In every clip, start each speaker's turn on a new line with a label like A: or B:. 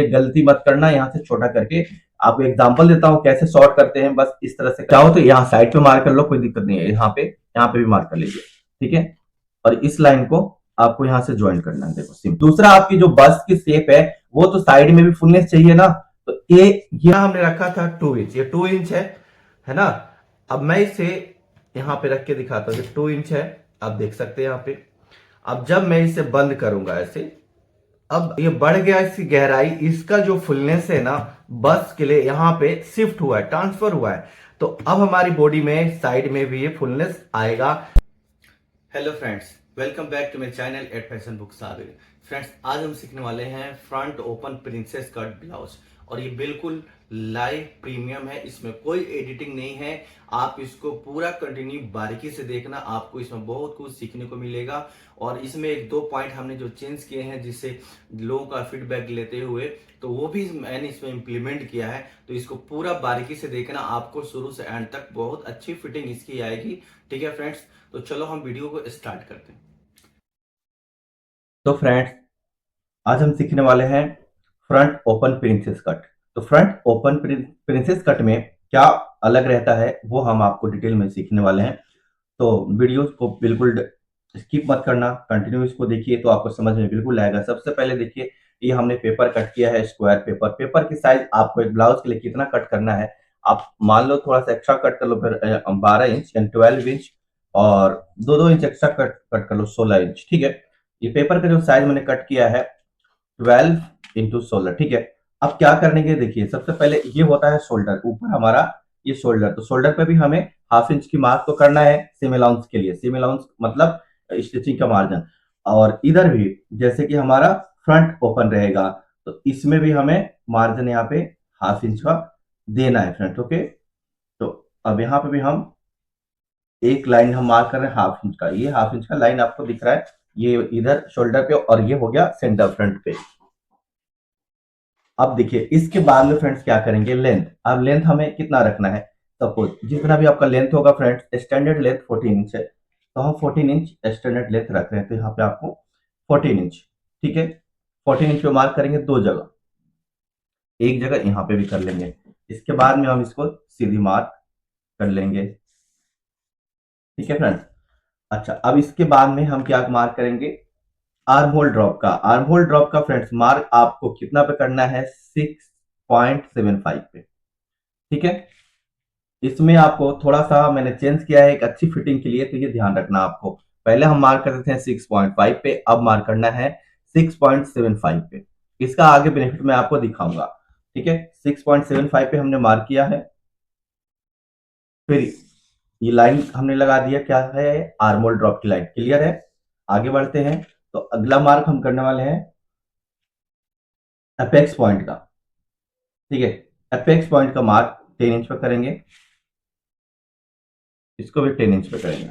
A: ये गलती मत करना, यहाँ से छोटा करके आपको एग्जांपल देता हूँ कैसे सॉर्ट करते हैं। बस इस तरह से चाहो तो यहाँ साइड पे मार्क कर लो, कोई दिक्कत नहीं है। यहाँ पे भी मार्क कर लीजिए, ठीक है। और इस लाइन को आपको यहाँ से ज्वाइन करना है। देखो सिंपल। दूसरा, आपकी जो बस की शेप है वो तो साइड में भी फुलनेस चाहिए ना, तो ये यहाँ हमने रखा था 2 इंच, ये 2 इंच है ना। अब मैं इसे यहाँ पे रख के दिखाता हूँ, 2 इंच है, आप देख सकते हैं यहाँ पे। अब जब मैं इसे बंद करूंगा ऐसे, अब ये बढ़ गया इसकी गहराई, इसका जो फुलनेस है ना बस के लिए यहाँ पे शिफ्ट हुआ है, ट्रांसफर हुआ है। तो अब हमारी बॉडी में साइड में भी ये फुलनेस आएगा। Hello friends, welcome back to my channel at fashion book Sabir. Friends, आज हम सीखने वाले हैं front open princess cut blouse, और ये बिल्कुल लाइव प्रीमियम है, इसमें कोई एडिटिंग नहीं है। आप इसको पूरा कंटिन्यू बारीकी से देखना, आपको इसमें बहुत कुछ सीखने को मिलेगा। और इसमें एक दो पॉइंट हमने जो चेंज किए हैं जिससे लोगों का फीडबैक लेते हुए, तो वो भी मैंने इसमें इंप्लीमेंट किया है। तो इसको पूरा बारीकी से देखना, आपको शुरू से एंड तक बहुत अच्छी फिटिंग इसकी आएगी। ठीक है फ्रेंड्स, तो चलो हम वीडियो को स्टार्ट करते हैं। तो फ्रेंड्स, आज हम सीखने वाले हैं फ्रंट ओपन प्रिंसेस कट। तो फ्रंट ओपन प्रिंसेस कट में क्या अलग रहता है वो हम आपको डिटेल में सीखने वाले हैं। तो वीडियो को बिल्कुल स्किप मत करना, कंटिन्यू इसको देखिए तो आपको समझ में बिल्कुल आएगा। सबसे पहले देखिए, ये हमने पेपर कट किया है, स्क्वायर पेपर। पेपर की साइज आपको एक ब्लाउज के लिए कितना कट करना है, आप मान लो थोड़ा सा एक्स्ट्रा कट कर लो, फिर 12 इंच यानी 12 इंच, और 2-2 इंच एक्स्ट्रा कट कर लो, 16 इंच, ठीक है। ये पेपर का जो साइज मैंने कट किया है 12 × 16, ठीक है। अब क्या करने के, देखिए सबसे पहले ये होता है शोल्डर, ऊपर हमारा ये शोल्डर। तो शोल्डर पे भी हमें ½ इंच की मार्क तो करना है सीम अलाउंस के लिए। सीम अलाउंस मतलब स्टिचिंग का मार्जिन। और इधर भी जैसे कि हमारा फ्रंट ओपन रहेगा, तो इसमें भी हमें मार्जिन यहाँ पे ½ इंच का देना है फ्रंट, ओके। तो अब यहाँ पे भी हम एक लाइन हम मार्क कर रहे हैं ½ इंच का, ये ½ इंच का लाइन आपको दिख रहा है, ये इधर शोल्डर पे, और ये हो गया सेंटर फ्रंट पे। अब देखिए इसके बाद में फ्रेंड्स क्या करेंगे, लेंथ। अब लेंथ हमें कितना रखना है, सपोज जितना भी आपका लेंथ होगा फ्रेंड्स, स्टैंडर्ड लेंथ 14 इंच है, तो हम 14 इंच स्टैंडर्ड लेंथ रख रहे हैं। तो यहाँ पे आपको 14 इंच, ठीक है। 14 इंच पे मार्क करेंगे 2 जगह, एक जगह यहाँ पे भी कर लेंगे। इसके बाद में हम इसको सीधी मार्क कर लेंगे, ठीक है फ्रेंड्स। अच्छा, अब इसके बाद में हम क्या मार्क करेंगे, आर्म होल ड्रॉप का। आर्म होल ड्रॉप का फ्रेंड्स मार्क आपको कितना पे करना है, 6.75 पे, ठीक है। इसमें आपको थोड़ा सा मैंने चेंज किया है एक अच्छी फिटिंग के लिए, तो ये ध्यान रखना आपको। पहले हम मार्क करते थे 6.5 पे, अब मार्क करना है 6.75 पे। इसका आगे बेनिफिट मैं आपको दिखाऊंगा, ठीक है। 6.75 पे हमने मार्क किया है, फिर ये लाइन हमने लगा दिया, क्या है, आर्म होल ड्रॉप की लाइन, क्लियर है। आगे बढ़ते हैं, तो अगला मार्क हम करने वाले हैं अपेक्स पॉइंट का, ठीक है। अपेक्स पॉइंट का मार्क 10 इंच पे करेंगे, इसको भी 10 इंच पे करेंगे।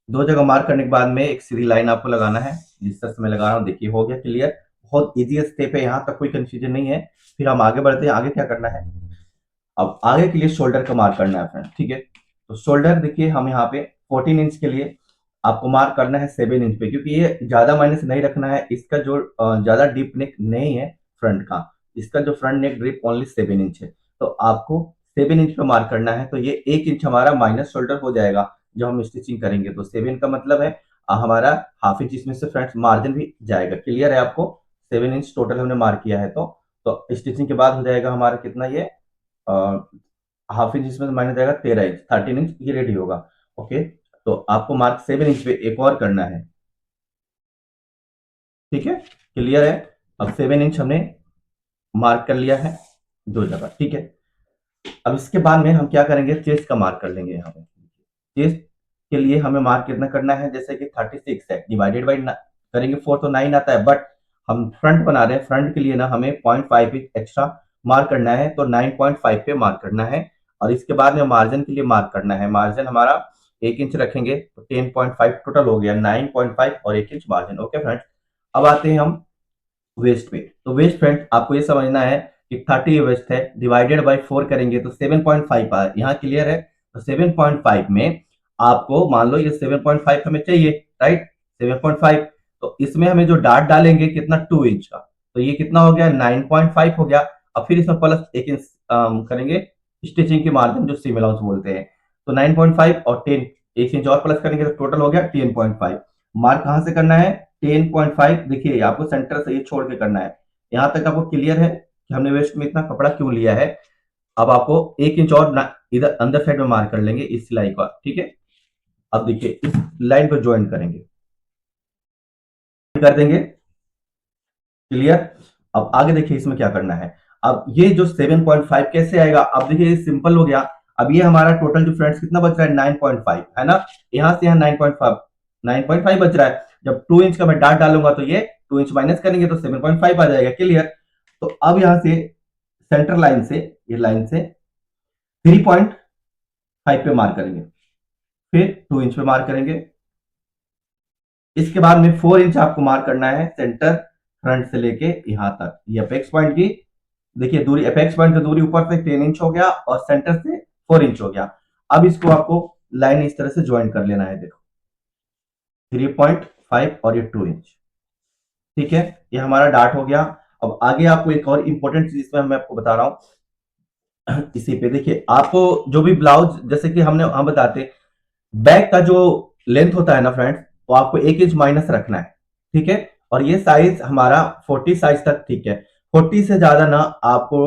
A: 2 जगह मार्क करने के बाद में एक सीधी लाइन आपको लगाना है, जिस तरह से मैं लगा रहा हूँ, देखिए हो गया क्लियर। बहुत इजी स्टेप है, यहाँ तक कोई कंफ्यूजन नहीं है। फिर हम आगे बढ़ते हैं, आगे क्या करना है, अब आगे के लिए शोल्डर का मार्क करना है फ्रेंड, ठीक है। तो शोल्डर देखिए, हम यहाँ पे 14 इंच के लिए आपको मार्क करना है 7 इंच पे, क्योंकि ये ज्यादा माइनस नहीं रखना है। इसका जो ज्यादा डीप नेक नहीं है फ्रंट का, इसका जो फ्रंट नेक डीप ओनली 7 इंच है, तो आपको 7 इंच पे मार्क करना है। तो ये 1 इंच हमारा माइनस शोल्डर हो जाएगा जब हम स्टिचिंग करेंगे। तो 7 का मतलब है हमारा ½ इंच इसमें से फ्रंट मार्जिन भी जाएगा, क्लियर है आपको। 7 इंच टोटल हमने मार्क किया है, तो स्टिचिंग के बाद हो जाएगा हमारा कितना, ये ½ इंच इसमें माइनस जाएगा, 13 इंच, 13 इंच ये रेडी होगा, ओके। तो आपको मार्क 7 इंच पे एक और करना है, ठीक है, क्लियर है। अब 7 इंच हमने मार्क कर लिया है 2 जगह, ठीक है। अब इसके बाद में हम क्या करेंगे, चेस्ट का मार्क कर लेंगे। यहाँ पे चेस्ट के लिए हमें मार्क कितना करना है, जैसे कि 36 है, डिवाइडेड बाई करेंगे 4 तो 9 आता है, बट हम फ्रंट बना रहे हैं, फ्रंट के लिए ना हमें 0.5 एक्स्ट्रा मार्क करना है, तो 9.5 पे मार्क करना है। और इसके बाद में मार्जिन के लिए मार्क करना है, मार्जिन हमारा 1 इंच रखेंगे, तो 10.5 टोटल हो गया, 9.5 और 1 इंच मार्जिन, ओके फ्रेंड्स। अब आते हैं हम वेस्ट पे। तो वेस्ट फ्रंट आपको ये समझना है कि 30 वेस्ट है, डिवाइडेड बाय 4 करेंगे तो 7.5 आया, यहाँ क्लियर है। तो 7.5 में आपको मान लो ये 7.5 हमें चाहिए, राइट, 7.5। तो इसमें हमें जो डार्ट डालेंगे कितना, 2 इंच का, तो ये कितना हो गया 9.5 हो गया। अब फिर इसमें प्लस 1 इंच करेंगे स्टिचिंग की मार्जिन जो सीम अलाउंस बोलते हैं, तो 9.5 और 10 1 इंच और प्लस करेंगे तो टोटल हो गया 10.5। मार्क कहां से करना है 10.5, देखिए आपको सेंटर से ये छोड़ के करना है। यहां तक आपको क्लियर है कि हमने वेस्ट में इतना कपड़ा क्यों लिया है। अब आपको 1 इंच और इधर अंदर साइड में मार्क कर लेंगे इस सिलाई का, ठीक है। अब देखिए इस लाइन को ज्वाइन करेंगे, कर देंगे, क्लियर। अब आगे देखिए इसमें क्या करना है। अब ये जो 7.5 कैसे आएगा, अब देखिए ये सिंपल हो गया। अब ये हमारा टोटल जो फ्रेंड्स कितना बच रहा है 9.5 है ना, यहां से यहां 9.5 बच रहा है। जब 2 इंच का मैं डाट डालूंगा तो ये 2 इंच माइनस करेंगे तो 7.5 आ जाएगा, क्लियर। तो अब यहां से सेंटर लाइन से, ये लाइन से 3.5 पे मार्क करेंगे, फिर 2 इंच पे मार्क करेंगे। इसके बाद में 4 इंच आपको मार्क करना है सेंटर फ्रंट से लेके यहां तक, ये अपेक्स पॉइंट की देखिए दूरी, अपेक्स पॉइंट की दूरी ऊपर से 10 इंच हो गया और सेंटर से 4 इंच हो गया। अब इसको आपको लाइन इस तरह से ज्वाइन कर लेना है, देखो 3.5 और ये 2 इंच, ठीक है। ये हमारा डार्ट हो गया। अब आगे आपको एक और इंपॉर्टेंट चीज इसमें मैं आपको बता रहा हूं इसी पे देखिए, आपको जो भी ब्लाउज जैसे कि हम बताते बैक का जो लेंथ होता है ना फ्रेंड्स, वो आपको 1 इंच माइनस रखना है, ठीक है। और ये साइज हमारा 40 साइज तक, ठीक है। 40 से ज्यादा ना आपको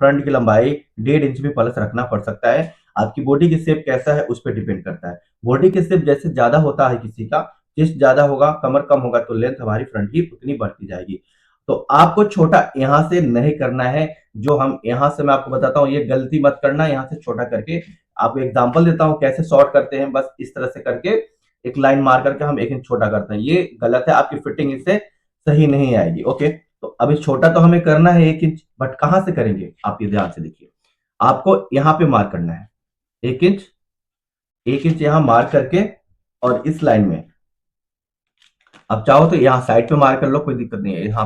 A: फ्रंट की लंबाई 1.5 इंच भी प्लस रखना पड़ सकता है। आपकी बॉडी की शेप कैसा है उस पर डिपेंड करता है। बॉडी की शेप जैसे ज्यादा होता है किसी का, चेस्ट ज्यादा होगा, कमर कम होगा, तो लेंथ हमारी फ्रंट की उतनी बढ़ती जाएगी। तो आपको छोटा यहां से नहीं करना है। जो हम यहां से मैं आपको बताता हूं, ये गलती मत करना, यहां से छोटा करके आपको एग्जांपल देता हूं कैसे शॉर्ट करते हैं। बस इस तरह से करके एक लाइन मार करके हम 1 इंच छोटा करते हैं, ये गलत है, आपकी फिटिंग इससे सही नहीं आएगी, ओके। तो अभी छोटा तो हमें करना है 1 इंच, बट कहां से करेंगे आप ये ध्यान से देखिए। आपको यहां पे मार्क करना है 1 इंच, 1 इंच यहां मार्क करके और इस लाइन में अब चाहो तो यहाँ साइड पे मार्क कर लो, कोई दिक्कत नहीं है। यहाँ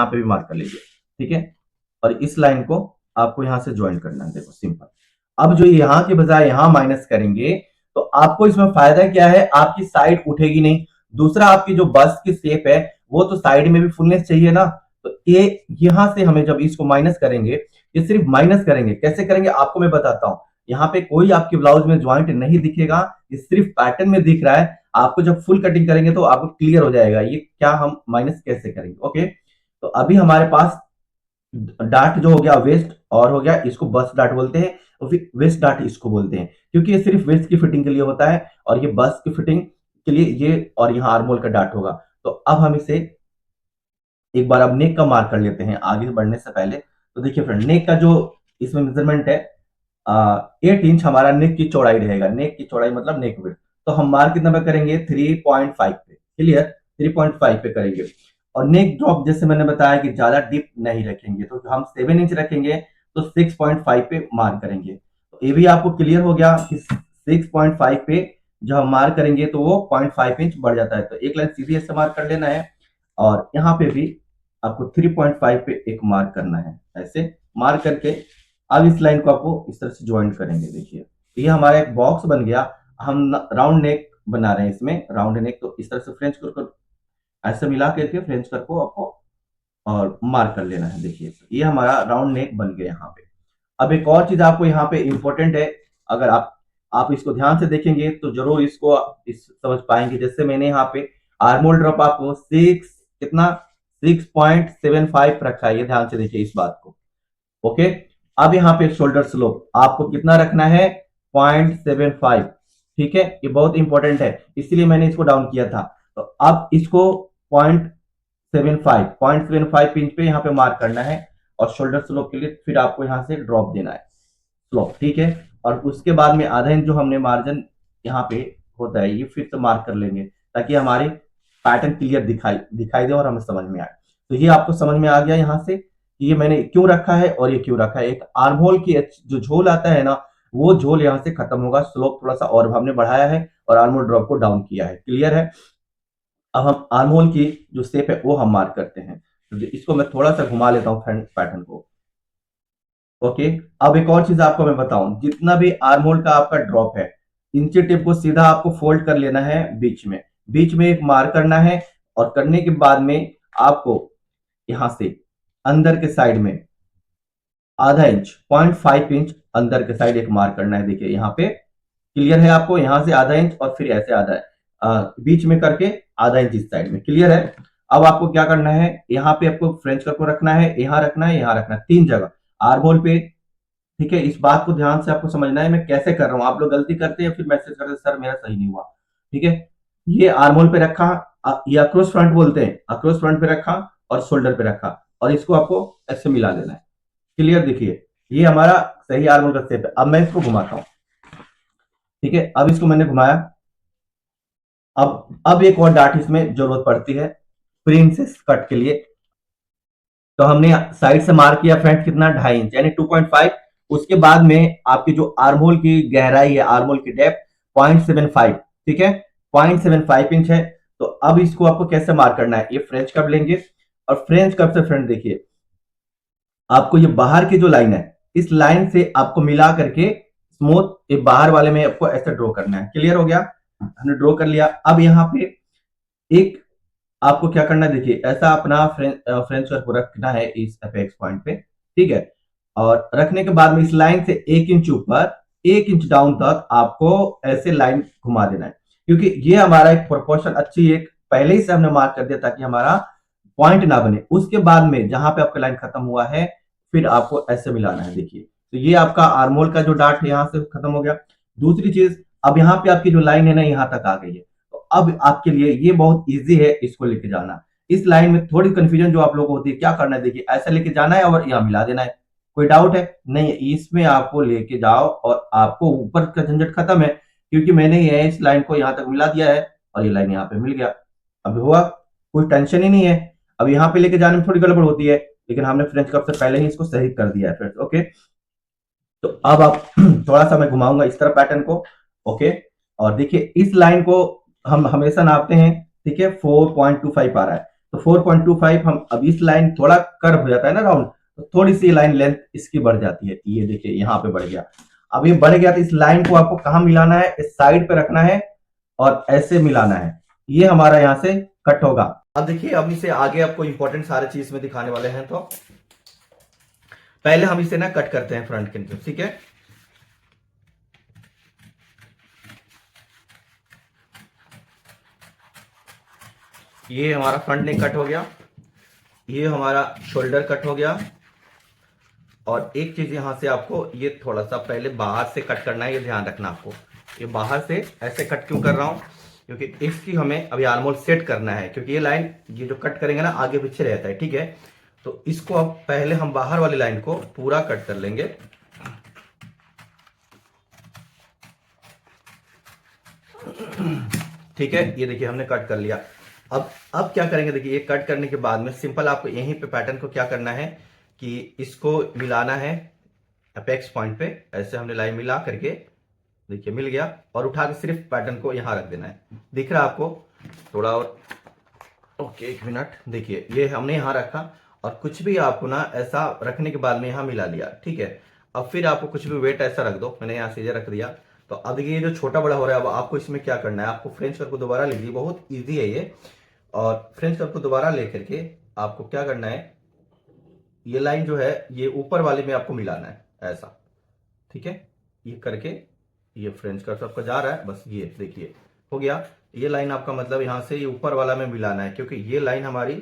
A: पे भी मार्क कर लीजिए, ठीक है। और इस लाइन को आपको यहां से ज्वाइन करना है, देखो सिंपल। अब जो यहाँ के बजाय यहाँ माइनस करेंगे तो आपको इसमें फायदा क्या है, आपकी साइड उठेगी नहीं। दूसरा आपकी जो बस की शेप है वो तो साइड में भी फुलनेस चाहिए ना, तो ये यहां से हमें जब इसको माइनस करेंगे, ये सिर्फ माइनस करेंगे, कैसे करेंगे आपको मैं बताता हूं। यहाँ पे कोई आपके ब्लाउज में ज्वाइंट नहीं दिखेगा, ये सिर्फ पैटर्न में दिख रहा है। आपको जब फुल कटिंग करेंगे तो आपको क्लियर हो जाएगा ये क्या हम माइनस कैसे करेंगे, ओके। तो अभी हमारे पास डार्ट जो हो गया वेस्ट और हो गया, इसको बस डार्ट बोलते हैं और फिर वेस्ट डार्ट इसको बोलते हैं, क्योंकि ये सिर्फ वेस्ट की फिटिंग के लिए होता है और ये बस की फिटिंग के लिए ये, और यहाँ आर्मोल का डार्ट होगा। तो अब हम इसे एक बार अब नेक का मार्क कर लेते हैं आगे बढ़ने से पहले। तो देखिए फ्रेंड, नेक का जो इसमें मेजरमेंट है 8 इंच हमारा नेक की चौड़ाई रहेगा, नेक की चौड़ाई मतलब नेक विड्थ। तो हम मार्क कितना पे करेंगे 3.5 पे, क्लियर, 3.5 पे करेंगे। और नेक ड्रॉप जैसे मैंने बताया कि ज्यादा डीप नहीं रखेंगे, तो हम 7 इंच रखेंगे तो 6.5 पे मार्क करेंगे। तो ये भी आपको क्लियर हो गया कि 6.5 पे जब हम मार्क करेंगे तो वो 0.5 इंच बढ़ जाता है। तो एक लाइन सीधी ऐसे मार्क कर लेना है और यहाँ पे भी आपको 3.5 पे एक मार्क करना है, ऐसे मार्क करके अब इस लाइन को आपको इस तरह से ज्वाइंट करेंगे। देखिए तो ये हमारा एक बॉक्स बन गया। हम राउंड नेक बना रहे हैं इसमें, राउंड नेक। तो इस तरह से फ्रेंच कर ऐसे मिला करके फ्रेंच कर को आपको और मार्क कर लेना है। देखिए ये हमारा राउंड नेक बन गया यहाँ पे। अब एक और चीज आपको यहाँ पे इंपॉर्टेंट है, अगर आप इसको ध्यान से देखेंगे तो जरूर इसको समझ पाएंगे। जैसे मैंने यहाँ पे आर्मोल ड्रॉप आपको 6.75 रखा है, ये ध्यान से देखिए इस बात को, ओके। अब यहाँ पे शोल्डर स्लोप आपको कितना रखना है 0.75, ठीक है। ये बहुत इंपॉर्टेंट है इसीलिए मैंने इसको डाउन किया था। तो अब इसको 0.75 इंच पे यहाँ पे मार्क करना है और शोल्डर स्लोप के लिए फिर आपको यहाँ से ड्रॉप देना है स्लोप, ठीक है। और उसके बाद में आधा इंच जो हमने मार्जिन यहाँ पे होता है ये फिर से मार्क कर लेंगे ताकि हमारे पैटर्न क्लियर दिखाई दिखाई दे और हमें समझ में आए। तो ये आपको समझ में आ गया यहाँ से कि ये मैंने क्यों रखा है और ये क्यों रखा है। एक आर्म होल की जो झोल आता है ना, वो झोल यहाँ से खत्म होगा, स्लोप थोड़ा सा और हमने बढ़ाया है और आर्म होल ड्रॉप को डाउन किया है, क्लियर है। अब हम आर्म होल की जो शेप है वो हम मार्क करते हैं। तो इसको मैं थोड़ा सा घुमा लेता हूँ फ्रंट पैटर्न को, ओके। अब एक और चीज आपको मैं बताऊं, जितना भी आर्म होल का आपका ड्रॉप है, इंची टेप को सीधा आपको फोल्ड कर लेना है बीच में एक मार्क करना है और करने के बाद में आपको यहां से अंदर के साइड में आधा इंच 0.5 इंच अंदर के साइड एक मार्क करना है। देखिए यहाँ पे क्लियर है आपको, यहां से आधा इंच और फिर ऐसे आधा बीच में करके आधा इंच इस साइड में, क्लियर है। अब आपको क्या करना है, यहाँ पे आपको फ्रेंच कर्व को रखना है, यहाँ रखना है, यहाँ रखना है, 3 जगह आर्म होल पे। ठीक है, इस बात को ध्यान से आपको समझना है मैं कैसे कर रहा हूं। आप लोग गलती करते हैं फिर मैसेज करते हैं सर मेरा सही नहीं हुआ। ठीक है, ये आर्म होल पे रखा, ये अक्रॉस फ्रंट बोलते हैं, अक्रॉस फ्रंट पे रखा और शोल्डर पे रखा और इसको आपको ऐसे मिला देना है। क्लियर, देखिए ये हमारा सही आर्म होल का शेप है। अब मैं इसको घुमाता हूं। ठीक है, अब इसको मैंने घुमाया। अब एक और डार्ट इसमें जरूरत पड़ती है प्रिंसेस कट के लिए। तो हमने साइड से मार्क किया फ्रंट कितना 2.5 इंच यानी 2.5। उसके बाद में आपकी जो आर्महोल की गहराई है, आर्महोल की डेप्थ 0.75। ठीक है, 0.75 इंच है। तो अब इसको आपको कैसे मार्क करना है, ये फ्रेंच कर्व लेंगे और फ्रेंच कर्व से फ्रंट देखिए आपको ये बाहर की जो लाइन है इस लाइन से आपको मिला करके स्मूथ ये बाहर वाले में आपको ऐसे ड्रॉ करना है। क्लियर हो गया, हमने ड्रॉ कर लिया। अब यहाँ पे एक आपको क्या करना है, देखिए ऐसा अपना फ्रेंच कर्व रखना है इस अपेक्स पॉइंट पे। ठीक है, और रखने के बाद में इस लाइन से 1 इंच ऊपर 1 इंच डाउन तक आपको ऐसे लाइन घुमा देना है, क्योंकि ये हमारा एक प्रोपोर्शन अच्छी एक पहले ही से हमने मार्क कर दिया ताकि हमारा पॉइंट ना बने। उसके बाद में जहां पे आपका लाइन खत्म हुआ है फिर आपको ऐसे मिलाना है। देखिए तो ये आपका आर्मोल का जो डार्ट है यहाँ से खत्म हो गया। दूसरी चीज, अब यहाँ पे आपकी जो लाइन है ना यहाँ तक आ गई है, तो अब आपके लिए ये बहुत इजी है इसको लेके जाना। इस लाइन में थोड़ी कंफ्यूजन जो आप लोगों को होती है, क्या करना है, देखिए ऐसा लेके जाना है और यहाँ मिला देना है। कोई डाउट है नहीं, इसमें आपको लेके जाओ और आपको ऊपर का झंझट खत्म है, क्योंकि मैंने ये इस लाइन को यहाँ तक मिला दिया है और ये लाइन यहाँ पे मिल गया। अब हुआ, कोई टेंशन ही नहीं है। अब यहाँ पे लेके जाने में थोड़ी गड़बड़ होती है, लेकिन हमने फ्रेंच कप से पहले ही इसको सही कर दिया है फ्रेंड्स। ओके, तो अब आप थोड़ा सा मैं घुमाऊंगा इस तरह पैटर्न को। ओके, और देखिए इस लाइन को हम हमेशा नापते हैं। ठीक है, 4.25 आ रहा है, तो 4.25 हम अब इस लाइन थोड़ा कर्व हो जाता है ना राउंड, तो थोड़ी सी लाइन लेंथ इसकी बढ़ जाती है। ये देखिए यहाँ पे बढ़ गया। अब ये बढ़ गया तो इस लाइन को आपको कहाँ मिलाना है, इस साइड पे रखना है और ऐसे मिलाना है। ये हमारा यहाँ से कट होगा। अब देखिए अब इसे आगे आपको इंपॉर्टेंट सारे चीज में दिखाने वाले हैं, तो पहले हम इसे ना कट करते हैं फ्रंट के अंदर। ठीक है, ये हमारा फ्रंट नेक कट हो गया, ये हमारा शोल्डर कट हो गया। और एक चीज यहां से आपको ये थोड़ा सा पहले बाहर से कट करना है, ये ध्यान रखना आपको। ये बाहर से ऐसे कट क्यों कर रहा हूं, क्योंकि इसकी हमें अभी आर्मोल सेट करना है, क्योंकि ये लाइन ये जो कट करेंगे ना आगे पीछे रहता है। ठीक है, तो इसको अब पहले हम बाहर वाली लाइन को पूरा कट कर लेंगे। ठीक है, ये देखिए हमने कट कर लिया। अब क्या करेंगे, देखिए ये कट करने के बाद में सिंपल आपको यहीं पे पैटर्न को क्या करना है कि इसको मिलाना है अपेक्स पॉइंट पे। ऐसे हमने लाइन मिला करके देखिए मिल गया, और उठा के सिर्फ पैटर्न को यहां रख देना है। दिख रहा है आपको थोड़ा और, ओके 1 मिनट। देखिए ये हमने यहां रखा और कुछ भी आपको ना ऐसा रखने के बाद में यहां मिला लिया। ठीक है, अब फिर आपको कुछ भी वेट ऐसा रख दो, मैंने यहां सीधे रख दिया। तो अब देखिए ये जो छोटा बड़ा हो रहा है, अब आपको इसमें क्या करना है, आपको फ्रेंच कर्व को दोबारा लिख लीजिए, बहुत ईजी है ये। और फ्रेंच कर्व को दोबारा लेकर के आपको क्या करना है, ये लाइन जो है ये ऊपर वाले में आपको मिलाना है ऐसा। ठीक है, ये करके ये फ्रेंच कर्व आपका जा रहा है, बस ये देखिए हो गया। ये लाइन आपका मतलब यहां से ये ऊपर वाला में मिलाना है, क्योंकि ये लाइन हमारी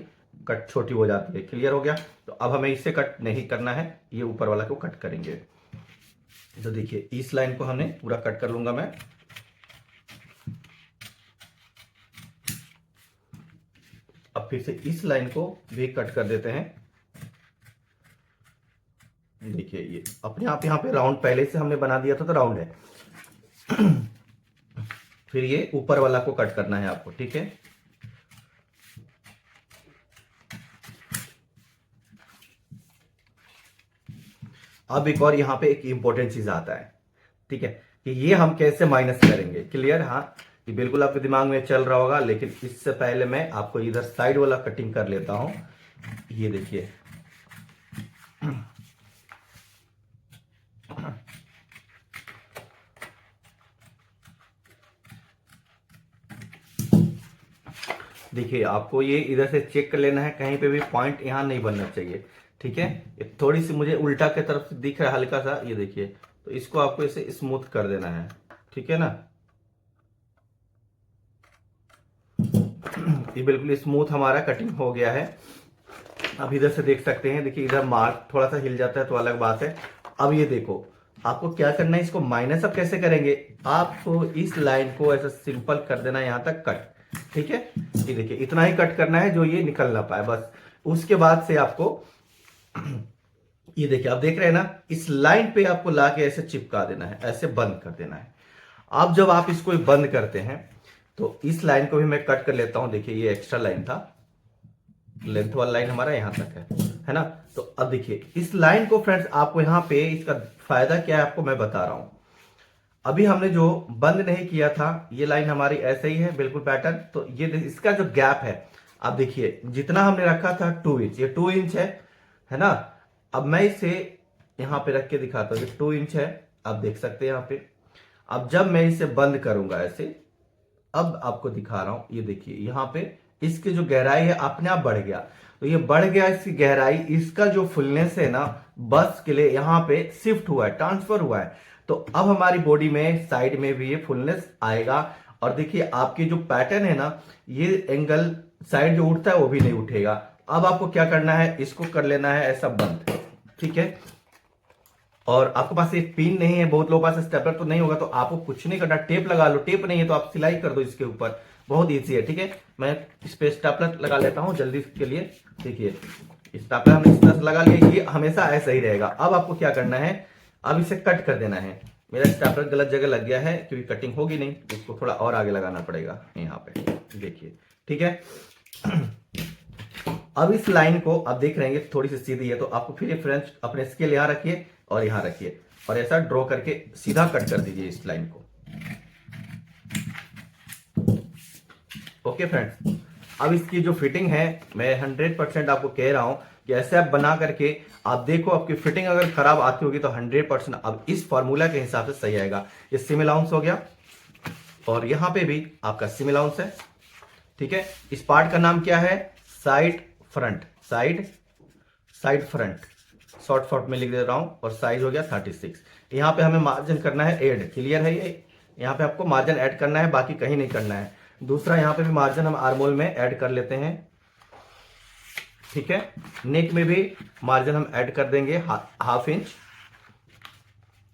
A: कट छोटी हो जाती है। क्लियर हो गया, तो अब हमें इससे कट नहीं करना है, ये ऊपर वाला को कट करेंगे। तो देखिए इस लाइन को हमने पूरा कट कर लूंगा मैं। अब फिर से इस लाइन को भी कट कर देते हैं। देखिए ये अपने आप यहाँ पे राउंड पहले से हमने बना दिया था, तो राउंड है। फिर ये ऊपर वाला को कट करना है आपको। ठीक है, अब एक और यहाँ पे एक इंपॉर्टेंट चीज आता है। ठीक है, कि ये हम कैसे माइनस करेंगे। क्लियर, हाँ ये बिल्कुल आपके दिमाग में चल रहा होगा, लेकिन इससे पहले मैं आपको इधर साइड वाला कटिंग कर लेता हूं। ये देखिए देखिए आपको ये इधर से चेक कर लेना है, कहीं पे भी पॉइंट यहां नहीं बनना चाहिए। ठीक है, ये थोड़ी सी मुझे उल्टा की तरफ से दिख रहा है हल्का सा, ये देखिए, तो इसको आपको ऐसे स्मूथ कर देना है, ठीक है ना। ये बिल्कुल स्मूथ हमारा कटिंग हो गया है। अब इधर से देख सकते हैं, देखिए इधर मार्क थोड़ा सा हिल जाता है तो अलग बात है। अब ये देखो, आपको क्या करना है, इसको माइनस अप कैसे करेंगे, आपको इस लाइन को ऐसा सिंपल कर देना है यहां तक कट, ठीक है। ये देखिए इतना ही कट करना है जो ये निकल ना पाए बस। उसके बाद से आपको ये देखिए, आप देख रहे हैं ना, इस लाइन पे आपको लाके ऐसे चिपका देना है, ऐसे बंद कर देना है। अब जब आप इसको बंद करते हैं तो इस लाइन को भी मैं कट कर लेता हूं। देखिए ये एक्स्ट्रा लाइन था, लेंथ वाला लाइन हमारा यहां तक है ना। तो अब देखिए इस लाइन को फ्रेंड्स, आपको यहां पे इसका फायदा क्या है आपको मैं बता रहा हूं। अभी हमने जो बंद नहीं किया था, ये लाइन हमारी ऐसे ही है बिल्कुल पैटर्न। तो ये इसका जो गैप है, आप देखिए जितना हमने रखा था 2 इंच, ये 2 इंच है ना। अब मैं इसे यहां पे रख के दिखाता हूं, 2 इंच है, आप देख सकते हैं यहां पे। अब जब मैं इसे बंद करूंगा ऐसे, अब आपको दिखा रहा हूं, ये देखिए यहां पे इसकी जो गहराई है अपने आप बढ़ गया। तो ये बढ़ गया इसकी गहराई, इसका जो फुलनेस है ना, बस के लिए यहां पे शिफ्ट हुआ है, ट्रांसफर हुआ है। तो अब हमारी बॉडी में साइड में भी ये फुलनेस आएगा। और देखिए आपकी जो पैटर्न है ना, ये एंगल साइड जो उठता है वो भी नहीं उठेगा। अब आपको क्या करना है, इसको कर लेना है ऐसा बंद, ठीक है। और आपके पास एक पिन नहीं है, बहुत लोगों के पास स्टेपलर तो नहीं होगा, तो आपको कुछ नहीं करना, टेप लगा लो। टेप नहीं है तो आप सिलाई कर दो इसके ऊपर, बहुत ईजी है, ठीक है। मैं इस पे स्टेपलर लगा लेता हूं जल्दी के लिए। देखिए स्टेपलर हमने इस तरह से लगा लिया, ये हमेशा ऐसा ही रहेगा। अब आपको क्या करना है, अब इसे कट कर देना है। मेरा स्टेपलर गलत जगह लग गया है क्योंकि कटिंग होगी नहीं, इसको थोड़ा और आगे लगाना पड़ेगा यहाँ पे, देखिए, ठीक है। अब इस लाइन को आप देख रहे हैं थोड़ी सी सीधी है, तो आपको फिर ये फ्रेंच अपने स्केल यहां रखिए और यहां रखिए और ऐसा ड्रॉ करके सीधा कट कर दीजिए इस लाइन को। ओके फ्रेंड्स, अब इसकी जो फिटिंग है, मैं 100% आपको कह रहा हूं कि ऐसे आप बना करके आप देखो, आपकी फिटिंग अगर खराब आती होगी तो 100% अब इस फॉर्मूला के हिसाब से सही आएगा। ये सिम अलाउंस हो गया और यहां पे भी आपका सिम अलाउंस है, ठीक है। इस पार्ट का नाम क्या है, side front, side front, short में लिख दे रहा हूं। और साइज हो गया 36। यहां पे हमें मार्जिन करना है ऐड, क्लियर है ये, यहां पे आपको मार्जिन ऐड करना है, बाकी कहीं नहीं करना है। दूसरा यहां पे भी मार्जिन हम आर्मोल में ऐड कर लेते हैं, ठीक है। नेक में भी मार्जिन हम ऐड कर देंगे 1/2 इंच।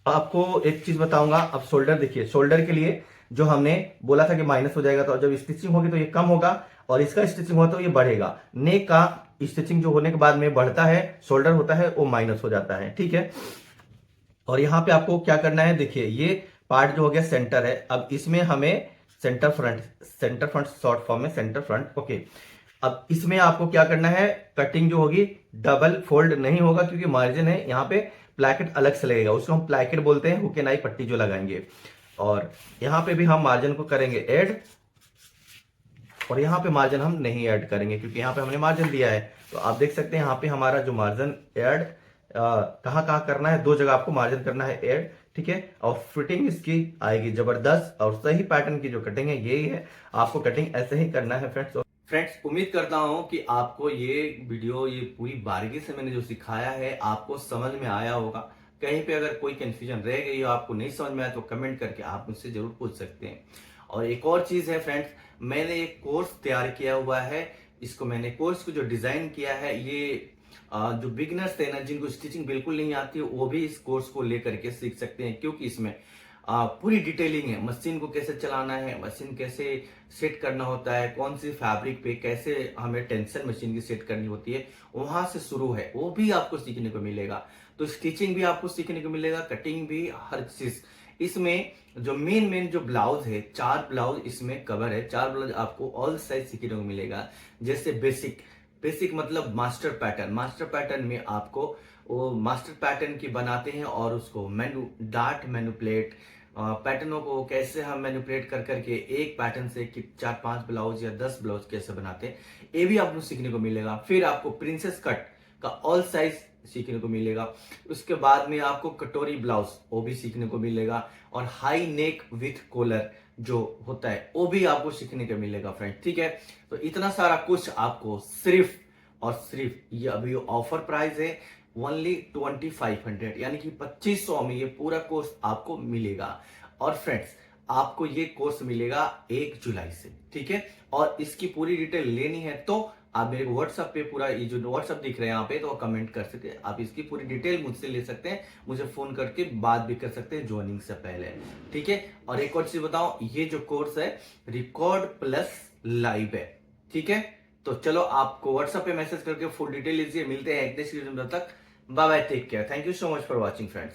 A: आपको एक चीज बताऊंगा, अब शोल्डर देखिए, शोल्डर के लिए जो हमने बोला था कि माइनस हो जाएगा, तो जब स्टिचिंग होगी तो ये कम होगा और इसका स्टिचिंग होगा तो ये बढ़ेगा। नेक का स्टिचिंग जो होने के बाद में बढ़ता है, शोल्डर होता है वो माइनस हो जाता है, ठीक है। और यहां पे आपको क्या करना है, देखिए ये पार्ट जो हो गया सेंटर है, अब इसमें हमें सेंटर फ्रंट शॉर्ट फॉर्म में सेंटर फ्रंट, ओके। अब इसमें आपको क्या करना है, कटिंग जो होगी डबल फोल्ड नहीं होगा क्योंकि मार्जिन है, यहां पे प्लैकेट अलग से लगेगा, उसको हम प्लैकेट बोलते हैं, हुक एंड आई पट्टी जो लगाएंगे। और यहां पे भी हम मार्जिन को करेंगे ऐड, और यहां पे मार्जिन हम नहीं ऐड करेंगे क्योंकि यहां पे हमने मार्जिन दिया है। तो आप देख सकते हैं यहां पे हमारा जो मार्जिन ऐड कहां कहां करना है, 2 जगह आपको मार्जिन करना है ऐड, ठीक है। और फिटिंग इसकी आएगी जबरदस्त, और सही पैटर्न की जो कटिंग है यही है, आपको कटिंग ऐसे ही करना है फ्रेंड्स। उम्मीद करता हूं कि आपको ये वीडियो, ये पूरी बारीकी से मैंने जो सिखाया है आपको समझ में आया होगा। कहीं पे अगर कोई कंफ्यूजन रह गई हो, आपको नहीं समझ में आया, तो कमेंट करके आप मुझसे जरूर पूछ सकते हैं। और एक और चीज है फ्रेंड्स, मैंने एक कोर्स तैयार किया हुआ है, इसको मैंने कोर्स को जो डिजाइन किया है, ये जो बिगिनर्स है ना, जिनको स्टिचिंग बिल्कुल नहीं आती है, वो भी इस कोर्स को लेकर के सीख सकते हैं, क्योंकि इसमें पूरी डिटेलिंग है। मशीन को कैसे चलाना है, मशीन कैसे सेट करना होता है, कौन सी फैब्रिक पे कैसे हमें टेंशन मशीन की सेट करनी होती है, वहां से शुरू है, वो भी आपको सीखने को मिलेगा। तो स्टिचिंग भी आपको सीखने को मिलेगा, कटिंग भी, हर चीज। इसमें जो मेन जो ब्लाउज है, 4 ब्लाउज इसमें कवर है, 4 ब्लाउज आपको ऑल साइज सीखने को मिलेगा। जैसे बेसिक मतलब मास्टर पैटर्न में आपको वो मास्टर पैटर्न की बनाते हैं और उसको डार्ट मैनुपुलेट, पैटर्नों को कैसे हम मैनिपुलेट कर करके एक पैटर्न से 4-5 ब्लाउज या 10 ब्लाउज कैसे बनाते हैं, ये भी आपको सीखने को मिलेगा। फिर आपको प्रिंसेस कट का ऑल साइज सीखने को मिलेगा। उसके बाद में आपको कटोरी ब्लाउज वो भी सीखने को मिलेगा, और हाई नेक विथ कॉलर जो होता है वो भी आपको सीखने को मिलेगा फ्रेंड, ठीक है। तो इतना सारा कुछ आपको सिर्फ और सिर्फ ये अभी ऑफर प्राइस है ओनली 2500, यानी कि 2500 में ये पूरा कोर्स आपको मिलेगा। और फ्रेंड्स, आपको ये कोर्स मिलेगा 1 जुलाई से, ठीक है। और इसकी पूरी डिटेल लेनी है तो आप मेरे को व्हाट्सएप पे, पूरा ये जो व्हाट्सएप दिख रहे हैं यहाँ पे, तो कमेंट कर सकते हैं, आप इसकी पूरी डिटेल मुझसे ले सकते हैं, मुझे फोन करके बात भी कर सकते हैं ज्वाइनिंग से पहले, ठीक है। और एक और चीज बताओ, ये जो कोर्स है रिकॉर्ड प्लस लाइव है, ठीक है। तो चलो, आपको व्हाट्सएप पे मैसेज करके फुल डिटेल लीजिए। मिलते हैं एक नेक्स्ट वीडियो में, तब तक bye bye, take care, thank you so much for watching friends.